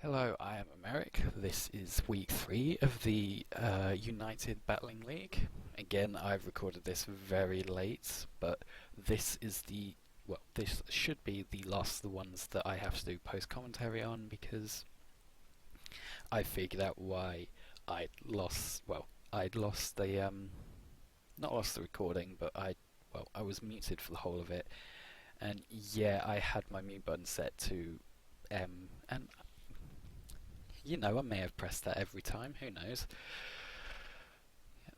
Hello, I am Americ. This is week 3 of the United Battling League. Again, I've recorded this very late, but this is this should be the last of the ones that I have to do post-commentary on because I figured out why I'd lost the, not lost the recording, but I was muted for the whole of it. And yeah, I had my mute button set to M, and I may have pressed that every time, who knows.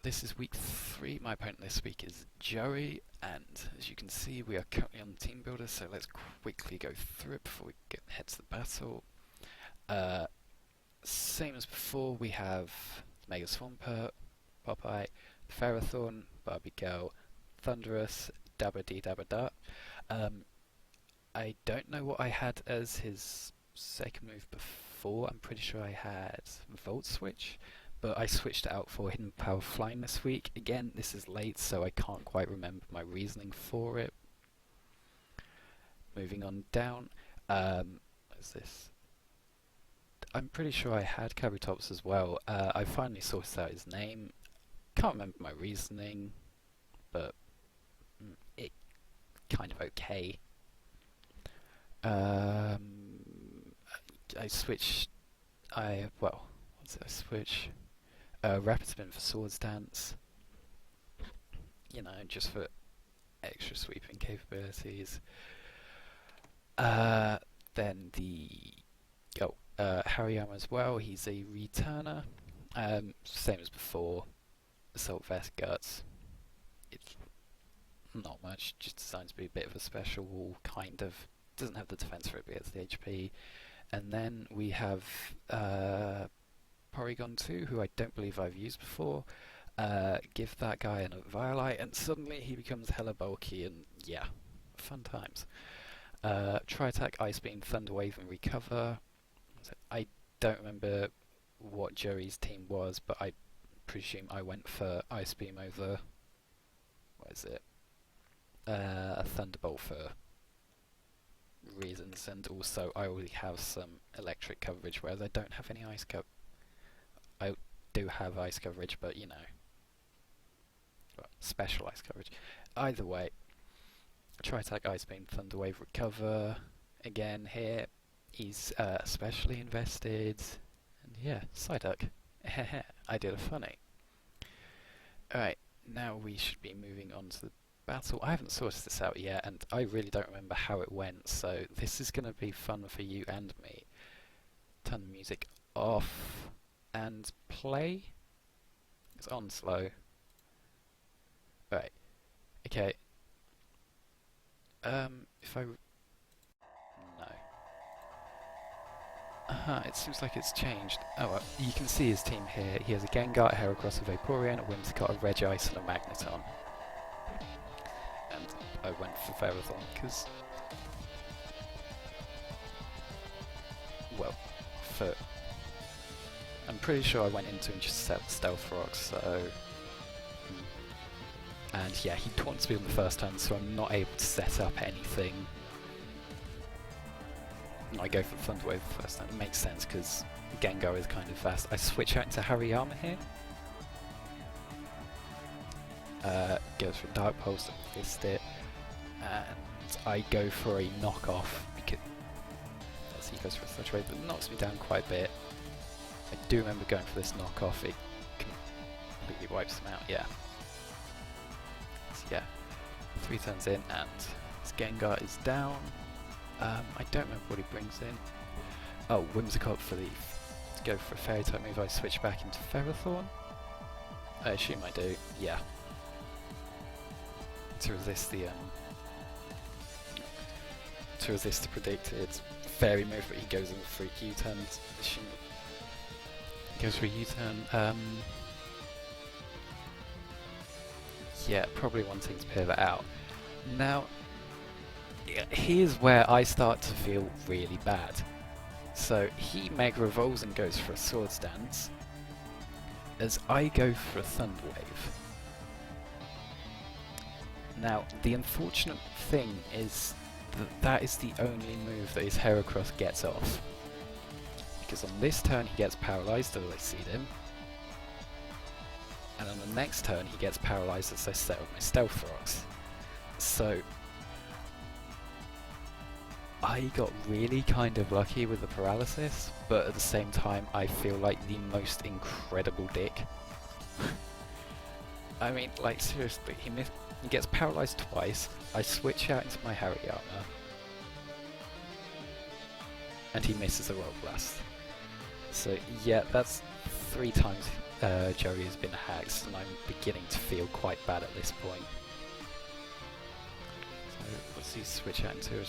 This is week 3, my opponent this week is Joey, and as you can see we are currently on the team builder, so let's quickly go through it before we head to the battle. Same as before, we have Mega Swampert, Popeye, Ferrothorn, Barbie Girl, Thunderous, Dabba Dee Dabba Da. I don't know what I had as his second move before. I'm pretty sure I had Volt Switch, but I switched it out for Hidden Power Flying this week. Again, this is late, so I can't quite remember my reasoning for it. Moving on down, what is this? I'm pretty sure I had Kabutops as well. I finally sorted out his name. Can't remember my reasoning, but it kind of okay. I switched. What did I switch? Rapid Spin for Swords Dance. Just for extra sweeping capabilities. Then Hariyama as well. He's a returner. Same as before. Assault Vest Guts. It's not much. Just designed to be a bit of a special kind of. Doesn't have the defense for it, but it's the HP. And then we have Porygon 2, who I don't believe I've used before. Give that guy an Violite, and suddenly he becomes hella bulky, and yeah, fun times. Tri-Attack, Ice Beam, Thunder Wave, and Recover. So I don't remember what Joey's team was, but I presume I went for Ice Beam over, a Thunderbolt for reasons, and also I already have some electric coverage, whereas I don't have any ice coverage. I do have ice coverage, but special ice coverage. Either way, Tri-Attack, Ice Beam, Thunder Wave, Recover. Again here, he's specially invested, and yeah, Psyduck. I did a funny. Alright, now we should be moving on to the battle. I haven't sorted this out yet, and I really don't remember how it went, so this is going to be fun for you and me. Turn the music off and play. It's on slow. Right. Okay. If I... No. It seems like it's changed. Oh, well, you can see his team here. He has a Gengar, a Heracross, a Vaporeon, a Whimsicott, a Regice, and a Magneton. And I went for Ferrothorn because, I'm pretty sure I went into and just set Stealth Rock, so... And yeah, he taunts me on the first turn, so I'm not able to set up anything. And I go for the Thunder Wave the first turn. It makes sense because Gengar is kind of fast. I switch out into Hariyama here. Goes for Dark Pulse, I missed it. And I go for a knockoff because he goes for a Sludge Wave, but knocks me down quite a bit. I do remember going for this knockoff, it completely wipes him out, yeah. So yeah, 3 turns in and his Gengar is down. I don't remember what he brings in. Oh, Whimsicott to go for a Fairy type move. I switch back into Ferrothorn. I assume I do, yeah. To resist the predicted fairy move, but he goes in for a U-turn. Goes for a U-turn. Yeah, probably wanting to pivot out. Now, here's where I start to feel really bad. So he Mega Evolves and goes for a Swords Dance, as I go for a Thunder Wave. Now, the unfortunate thing is that is the only move that his Heracross gets off. Because because on this turn he gets paralysed as I seed him, and on the next turn he gets paralysed as I set up my stealth rocks. So I got really kind of lucky with the paralysis, but at the same time I feel like the most incredible dick. I mean, like, seriously, he gets paralysed twice, I switch out into my Harry armor, and he misses a roll blast. So yeah, that's 3 times Joey has been hacked, and I'm beginning to feel quite bad at this point. So what's he switch out into?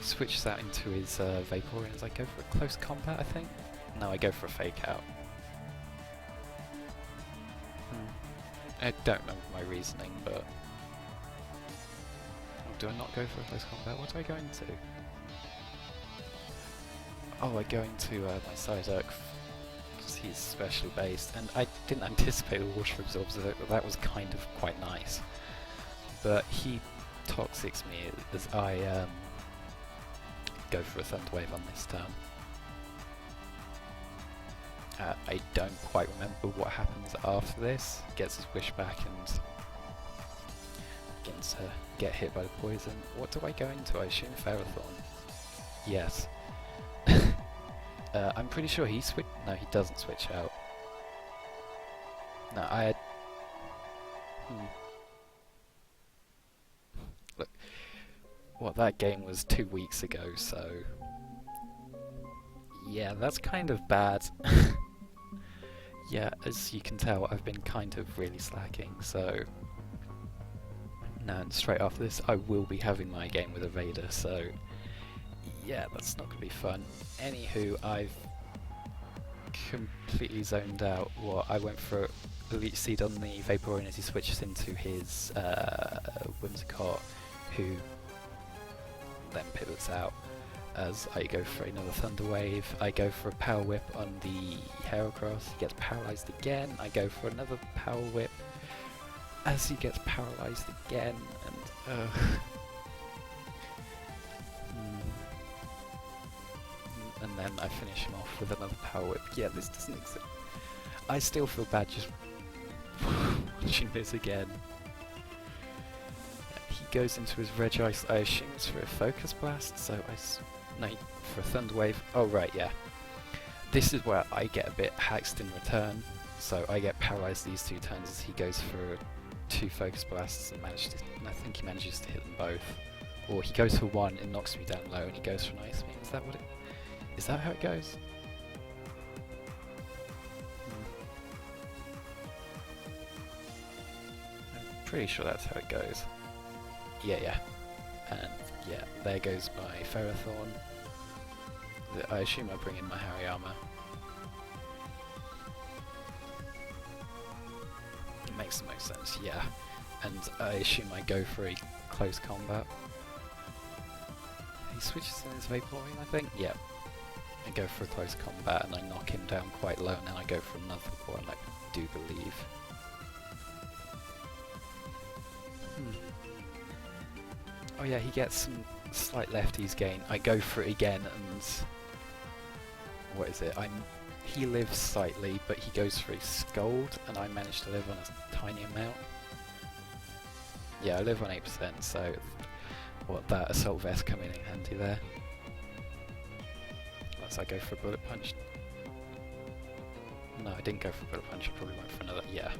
Switches out into his Vaporeon as I go for a close combat, I think? No, I go for a fake out. I don't remember my reasoning, but... Oh, do I not go for a close combat? What do I go into? Oh, I go into my Psyduck, because he's specially based, and I didn't anticipate the water absorbs of it, but that was kind of quite nice. But he Toxics me as I go for a Thunder Wave on this turn. I don't quite remember what happens after this. Gets his wish back and begins to get hit by the poison. What do I go into? I assume Ferrothorn. Yes. I'm pretty sure he switch. No, he doesn't switch out. No, I had. Look, what, that game was 2 weeks ago, so yeah, that's kind of bad. Yeah, as you can tell, I've been kind of really slacking, so... And straight after this, I will be having my game with a Vader, so... Yeah, that's not going to be fun. Anywho, I've completely zoned out. Well, I went for Elite Seed on the Vaporeon as he switches into his Whimsicott, who then pivots out. As I go for another Thunder Wave, I go for a Power Whip on the Heracross, he gets paralysed again, I go for another Power Whip as he gets paralysed again, and then I finish him off with another Power Whip. Yeah, this doesn't exist. I still feel bad just watching this again. He goes into his Regice, I assume it's for a Focus Blast, so no, for a Thunder Wave. Oh right, yeah. This is where I get a bit haxed in return. So I get paralysed these 2 turns as he goes for 2 Focus Blasts and I think he manages to hit them both. Or he goes for 1 and knocks me down low and he goes for an Ice Beam. Is that what it... Is that how it goes? I'm pretty sure that's how it goes. Yeah. And yeah, there goes my Ferrothorn. I assume I bring in my Harry armor. It makes the most sense, yeah. And I assume I go for a close combat. He switches in his Vaporeon, I think? Yeah. I go for a close combat and I knock him down quite low, and then I go for another Vaporeon, I do believe. Oh yeah, he gets some slight lefties gain. I go for it again and... What is it? He lives slightly, but he goes for a Scold, and I manage to live on a tiny amount. Yeah, I live on 8%, so... What, that Assault Vest coming in handy there. Unless I go for a Bullet Punch. No, I didn't go for a Bullet Punch, I probably went for another... Yeah.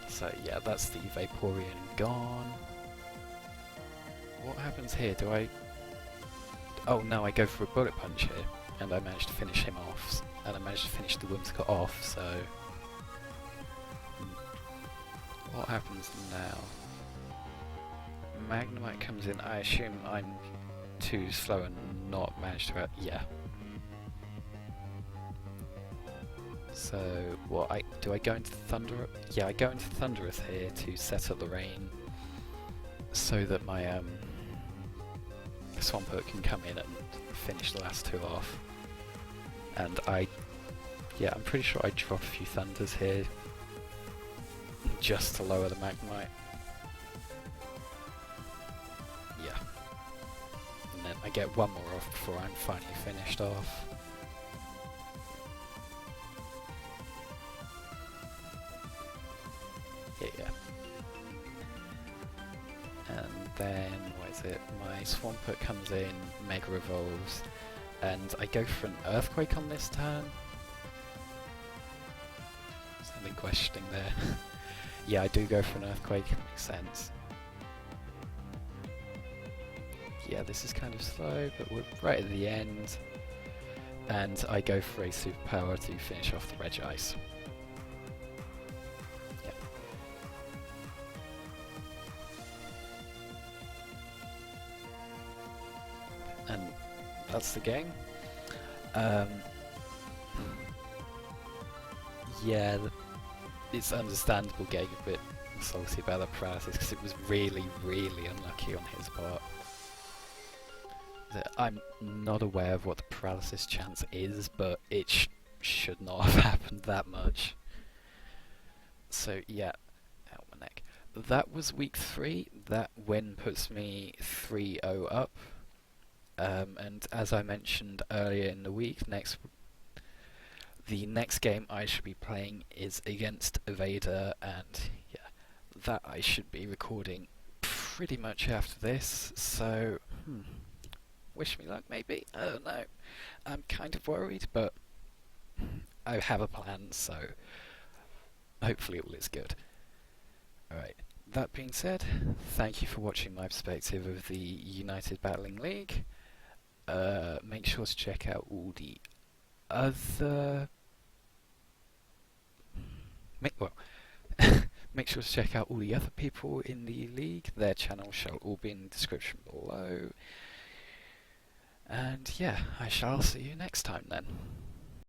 So yeah, that's the Vaporeon gone. What happens here? Do I... Oh no, I go for a Bullet Punch here, and I managed to finish him off, and I managed to finish the Whimsicott off, so... What happens now? Magnemite comes in, I assume I'm too slow and not managed to... Yeah. So, what, do I go into Thunder... Yeah, I go into Thunderous here to set up the rain, so that my Swampert can come in and finish the last 2 off. And yeah, I'm pretty sure I drop a few Thunders here, just to lower the Magnemite. I get one more off before I'm finally finished off. Yeah. And then, what is it? My Swampert comes in, Mega Evolves, and I go for an Earthquake on this turn. Something questioning there. Yeah, I do go for an Earthquake, makes sense. Yeah, this is kind of slow, but we're right at the end. And I go for a Superpower to finish off the Regice. Yeah. And that's the game. Yeah, it's understandable getting a bit salty about the paralysis because it was really, really unlucky on his part. I'm not aware of what the paralysis chance is, but it should not have happened that much. So yeah, out my neck. That was week 3. That win puts me 3-0 up. And as I mentioned earlier in the week, the next game I should be playing is against Evader, and yeah, that I should be recording pretty much after this, so wish me luck maybe, I don't know. I'm kind of worried, but I have a plan, so hopefully all is good. Alright, that being said, thank you for watching my perspective of the United Battling League. Make sure to check out all the other... Make sure to check out all the other people in the league. Their channels shall all be in the description below. And yeah, I shall see you next time then.